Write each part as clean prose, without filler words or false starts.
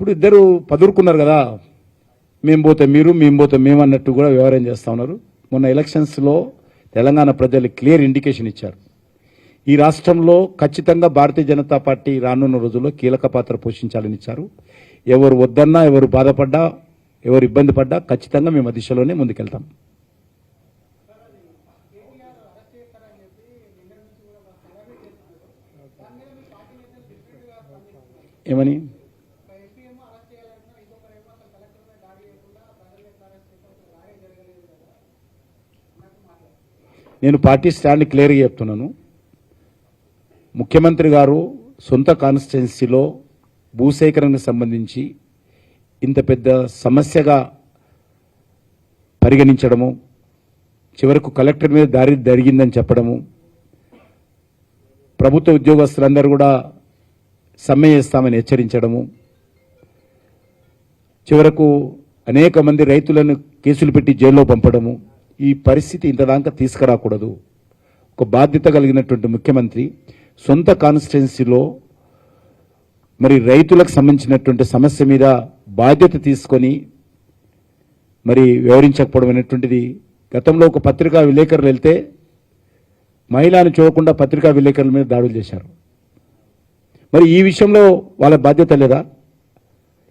ఇప్పుడు ఇద్దరు పదురుకున్నారు కదా, మేము పోతే మీరు, మేము పోతే మేము అన్నట్టు కూడా వ్యవహారం చేస్తూ ఉన్నారు. మొన్న ఎలక్షన్స్లో తెలంగాణ ప్రజలు క్లియర్ ఇండికేషన్ ఇచ్చారు. ఈ రాష్ట్రంలో ఖచ్చితంగా భారతీయ జనతా పార్టీ రానున్న రోజుల్లో కీలక పాత్ర పోషించాలని ఇచ్చారు. ఎవరు వద్దన్నా, ఎవరు బాధపడ్డా, ఎవరు ఇబ్బంది పడ్డా ఖచ్చితంగా మేము ఆ దిశలోనే ముందుకెళ్తాం. ఏమని నేను పార్టీ స్టాండ్ క్లియర్గా చెప్తున్నాను. ముఖ్యమంత్రి గారు సొంత కాన్స్టిట్యున్సీలో భూసేకరణకు సంబంధించి ఇంత పెద్ద సమస్యగా పరిగణించడము, చివరకు కలెక్టర్ మీద దారి జరిగిందని చెప్పడము, ప్రభుత్వ ఉద్యోగస్తులందరూ కూడా సమ్మె చేస్తామని హెచ్చరించడము, చివరకు అనేక మంది రైతులను కేసులు పెట్టి జైల్లో పంపడము, ఈ పరిస్థితి ఇంతదాకా తీసుకురాకూడదు. ఒక బాధ్యత కలిగినటువంటి ముఖ్యమంత్రి సొంత కాన్స్టిట్యున్సీలో మరి రైతులకు సంబంధించినటువంటి సమస్య మీద బాధ్యత తీసుకొని మరి వివరించకపోవడం అనేటువంటిది. గతంలో ఒక పత్రికా విలేకరులు వెళ్తే మహిళను చూడకుండా పత్రికా విలేకరుల మీద దాడులు చేశారు. మరి ఈ విషయంలో వాళ్ళ బాధ్యత లేదా?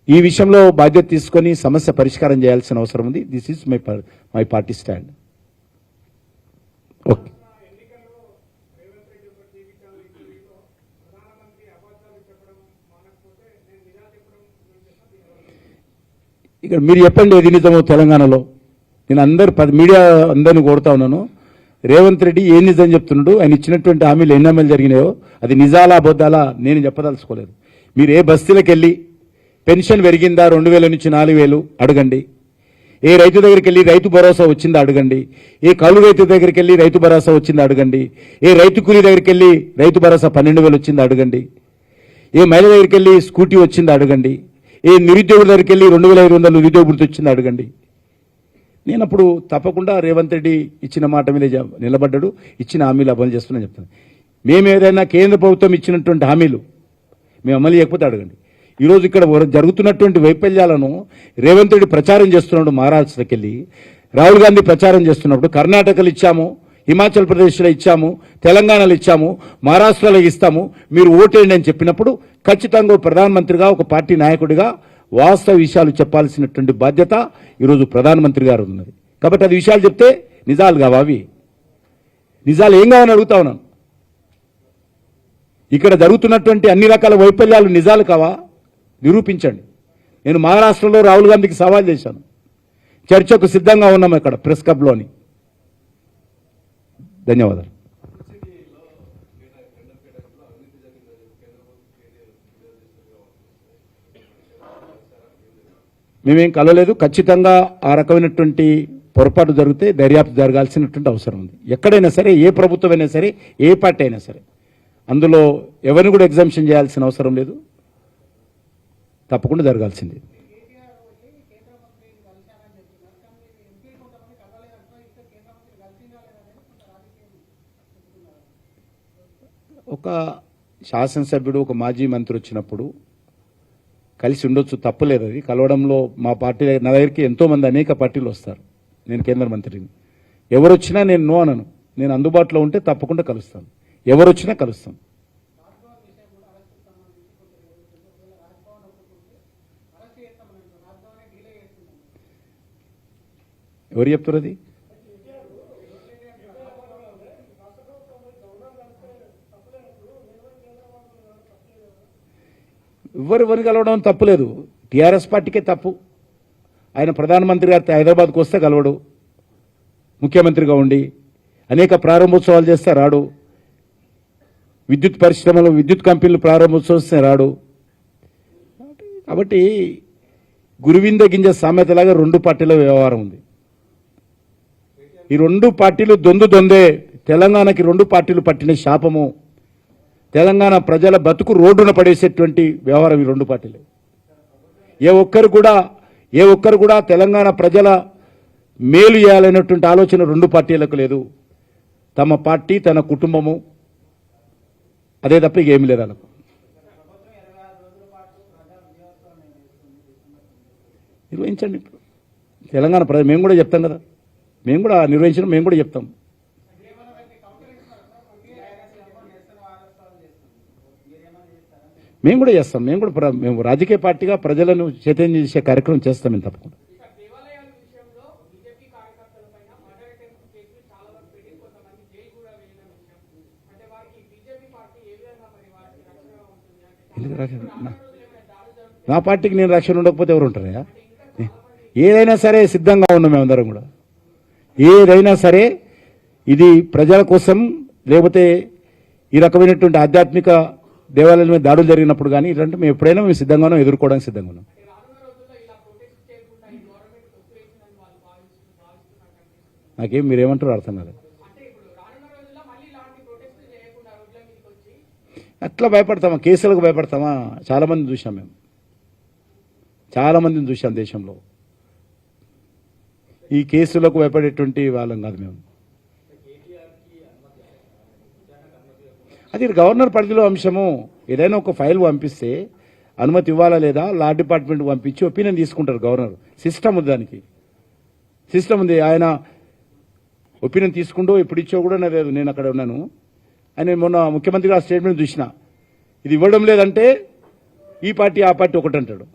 ఈ విషయంలో బాధ్యత తీసుకొని సమస్య పరిష్కారం చేయాల్సిన అవసరం ఉంది. This is my party stand. Okay. ఇక్కడ మీరు చెప్పండి ఏది నిజమో తెలంగాణలో. నేను మీడియా అందరిని కోరుతా ఉన్నాను. రేవంత్ రెడ్డి ఏ నిజం చెప్తున్నాడు, ఆయన ఇచ్చినటువంటి హామీలు ఎన్ని అమలు జరిగినాయో అది నిజాలా అబద్ధాలా నేను చెప్పదలుచుకోలేదు. మీరు ఏ బస్తీలకు వెళ్ళి పెన్షన్ పెరిగిందా 2000 నుంచి 4000 అడగండి. ఏ రైతు దగ్గరికి వెళ్ళి రైతు భరోసా వచ్చిందా అడగండి. ఏ కౌలు రైతు దగ్గరికి వెళ్ళి రైతు భరోసా వచ్చిందా అడగండి. ఏ రైతు కూలీ దగ్గరికి వెళ్ళి రైతు భరోసా 12,000 వచ్చిందా అడగండి. ఏ మహిళ దగ్గరికి వెళ్ళి స్కూటీ వచ్చిందా అడగండి. ఏ నిరుద్యోగుల దగ్గరికి వెళ్ళి 2500 నిరుద్యోగ వృత్తి వచ్చిందా అడగండి. నేను అప్పుడు తప్పకుండా రేవంత్ రెడ్డి ఇచ్చిన మాట మీద నిలబడ్డాడు, ఇచ్చిన హామీలు అమలు చేస్తున్నా చెప్తాను. మేము ఏదైనా కేంద్ర ప్రభుత్వం ఇచ్చినటువంటి హామీలు మేము అమలు చేయకపోతే అడగండి. ఈరోజు ఇక్కడ జరుగుతున్నటువంటి వైఫల్యాలను రేవంత్ రెడ్డి ప్రచారం చేస్తున్నాడు. మహారాష్ట్రకి వెళ్ళి రాహుల్ గాంధీ ప్రచారం చేస్తున్నప్పుడు కర్ణాటకలో ఇచ్చాము, హిమాచల్ ప్రదేశ్లో ఇచ్చాము, తెలంగాణలో ఇచ్చాము, మహారాష్ట్రలో ఇస్తాము, మీరు ఓటేయండి అని చెప్పినప్పుడు ఖచ్చితంగా ప్రధానమంత్రిగా ఒక పార్టీ నాయకుడిగా వాస్తవ విషయాలు చెప్పాల్సినటువంటి బాధ్యత ఈరోజు ప్రధానమంత్రి గారు ఉన్నది. కాబట్టి అది విషయాలు చెప్తే నిజాలు కావా? అవి నిజాలు ఏం కావని అడుగుతా ఉన్నాను. ఇక్కడ జరుగుతున్నటువంటి అన్ని రకాల వైఫల్యాలు నిజాలు కావా? నిరూపించండి. నేను మహారాష్ట్రలో రాహుల్ గాంధీకి సవాల్ చేశాను. చర్చకు సిద్ధంగా ఉన్నాం ఇక్కడ ప్రెస్ క్లబ్లోని. ధన్యవాదాలు. మేమేం కలవలేదు. ఖచ్చితంగా ఆ రకమైనటువంటి పొరపాటు జరిగితే దర్యాప్తు జరగాల్సినటువంటి అవసరం ఉంది. ఎక్కడైనా సరే, ఏ ప్రభుత్వం అయినా సరే, ఏ పార్టీ అయినా సరే, అందులో ఎవరిని కూడా ఎగ్జామ్షన్ చేయాల్సిన అవసరం లేదు. తప్పకుండా జరగాల్సింది. ఒక శాసనసభ్యుడు, ఒక మాజీ మంత్రి వచ్చినప్పుడు కలిసి ఉండొచ్చు, తప్పలేదు. అది కలవడంలో మా పార్టీ నా దగ్గరికి ఎంతోమంది అనేక పార్టీలు వస్తారు. నేను కేంద్ర మంత్రిని. ఎవరు వచ్చినా నేను నో అనను. నేను అందుబాటులో ఉంటే తప్పకుండా కలుస్తాను. ఎవరు వచ్చినా కలుస్తాం. ఎవరు చెప్తారు అది? ఎవరిని కలవడం తప్పులేదు. టీఆర్ఎస్ పార్టీకే తప్పు. ఆయన ప్రధానమంత్రి గారు హైదరాబాద్కు వస్తే కలవడు, ముఖ్యమంత్రిగా ఉండి అనేక ప్రారంభోత్సవాలు చేస్తే రాడు, విద్యుత్ పరిశ్రమలు, విద్యుత్ కంపెనీలు ప్రారంభోత్సవం వస్తే రాడు. కాబట్టి గురువింద గింజ సామెతలాగా రెండు పార్టీల వ్యవహారం ఉంది. ఈ రెండు పార్టీలు దొందే. తెలంగాణకి రెండు పార్టీలు పట్టిన శాపము. తెలంగాణ ప్రజల బతుకు రోడ్డున పడేసేటువంటి వ్యవహారం ఈ రెండు పార్టీలు. ఏ ఒక్కరు కూడా తెలంగాణ ప్రజల మేలు చేయాలనేటువంటి ఆలోచన రెండు పార్టీలకు లేదు. తమ పార్టీ, తన కుటుంబము, అదే తప్ప ఏమి లేదు వాళ్ళకు. నిర్వహించండి. ఇప్పుడు తెలంగాణ ప్రజలు మేము కూడా చెప్తాం కదా, మేము కూడా నిర్వహించడం మేము కూడా చెప్తాం. మేము కూడా చేస్తాం. మేము రాజకీయ పార్టీగా ప్రజలను చైతన్యం చేసే కార్యక్రమం చేస్తాం మేము తప్పకుండా. ఎందుకు రక్షణ? నా పార్టీకి నేను రక్షణ ఉండకపోతే ఎవరు ఉంటారా? ఏదైనా సరే సిద్ధంగా ఉన్నాం మేమందరం కూడా. ఏదైనా సరే ఇది ప్రజల కోసం, లేకపోతే ఈ రకమైనటువంటి ఆధ్యాత్మిక దేవాలయాల మీద దాడులు జరిగినప్పుడు కానీ ఇలాంటి మేము ఎప్పుడైనా మేము సిద్ధంగా ఉన్నాం, ఎదుర్కోవడానికి సిద్ధంగా ఉన్నాం. నాకేం మీరేమంటారో అర్థం కాలేదు. అట్లా భయపడతామా? కేసులకు భయపడతామా? చాలా మందిని చూసాం మేము, చాలా మందిని చూసాం దేశంలో. ఈ కేసులకు భయపడేటువంటి వాళ్ళం కాదు మేము. అది గవర్నర్ పరిధిలో అంశము. ఏదైనా ఒక ఫైల్ పంపిస్తే అనుమతి ఇవ్వాలా లేదా లా డిపార్ట్మెంట్ పంపించి ఒపీనియన్ తీసుకుంటారు గవర్నర్. సిస్టమ్ ఉంది, దానికి సిస్టమ్ ఉంది. ఆయన ఒపీనియన్ తీసుకుంటూ ఎప్పుడు ఇచ్చో కూడా లేదు. నేను అక్కడ ఉన్నాను. ఆయన మొన్న ముఖ్యమంత్రి గారు స్టేట్మెంట్ చూసిన, ఇది ఇవ్వడం లేదంటే ఈ పార్టీ ఆ పార్టీ ఒకటి అంటాడు.